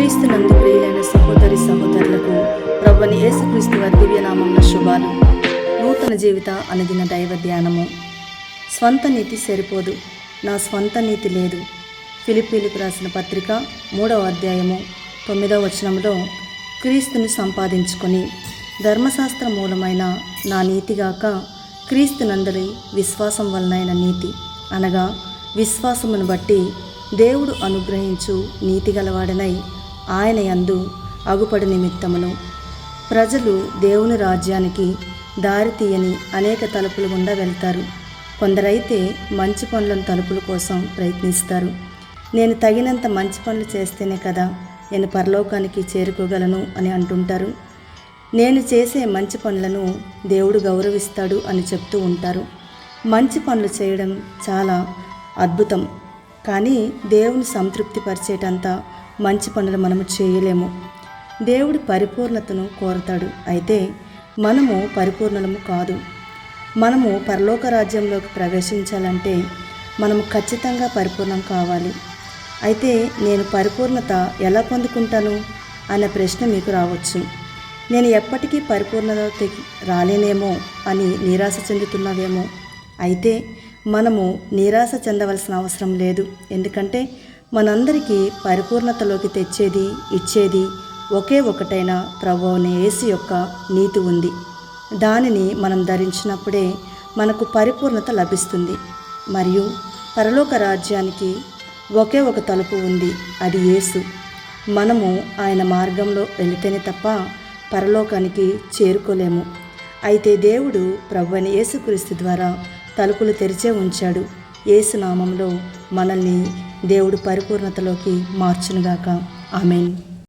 క్రీస్తునందు ప్రియులైన సహోదరి సహోదరులకు ప్రభువైన యేసుక్రీస్తు వారి దివ్యనామమున శుభాలు. నూతన జీవిత అనుదిన దైవ ధ్యానము. స్వంత నీతి సరిపోదు, నా స్వంత నీతి లేదు. ఫిలిప్పీలకు రాసిన పత్రిక 3వ అధ్యాయము 9వ వచనంలో, క్రీస్తును సంపాదించుకొని ధర్మశాస్త్ర మూలమైన నా నీతిగాక క్రీస్తునందలి విశ్వాసం వలనైన నీతి, అనగా విశ్వాసమును బట్టి దేవుడు అనుగ్రహించు నీతి గలవాడనై ఆయన యందు అగుపడు నిమిత్తమును. ప్రజలు దేవుని రాజ్యానికి దారి తీయని అనేక తలుపుల గుండా వెళ్తారు. కొందరైతే మంచి పనులను తలుపుల కోసం ప్రయత్నిస్తారు. నేను తగినంత మంచి పనులు చేస్తేనే కదా నేను పరలోకానికి చేరుకోగలను అని అంటుంటారు. నేను చేసే మంచి పనులను దేవుడు గౌరవిస్తాడు అని చెప్తూ ఉంటారు. మంచి పనులు చేయడం చాలా అద్భుతం, కానీ దేవుని సంతృప్తి పరిచేటంత మంచి పనులు మనము చేయలేము. దేవుడి పరిపూర్ణతను కోరతాడు, అయితే మనము పరిపూర్ణము కాదు. మనము పరలోక రాజ్యంలోకి ప్రవేశించాలంటే మనము ఖచ్చితంగా పరిపూర్ణం కావాలి. అయితే నేను పరిపూర్ణత ఎలా పొందుకుంటాను అన్న ప్రశ్న మీకు రావచ్చు. నేను ఎప్పటికీ పరిపూర్ణతకి రాలేనేమో అని నిరాశ చెందుతున్నావేమో. అయితే మనము నిరాశ చెందవలసిన అవసరం లేదు. ఎందుకంటే మనందరికీ పరిపూర్ణతలోకి తెచ్చేది, ఇచ్చేది ఒకే ఒకటైన ప్రభువైన యేసు యొక్క నీతి ఉంది. దానిని మనం ధరించినప్పుడే మనకు పరిపూర్ణత లభిస్తుంది. మరియు పరలోక రాజ్యానికి ఒకే ఒక తలుపు ఉంది, అది యేసు. మనము ఆయన మార్గంలో వెళితేనే తప్ప పరలోకానికి చేరుకోలేము. అయితే దేవుడు ప్రభువైన యేసుక్రీస్తు ద్వారా తలుపులు తెరిచే ఉంచాడు. యేసు నామంలో మనల్ని దేవుడు పరిపూర్ణతలోకి మార్చునుగాక. ఆమేన్.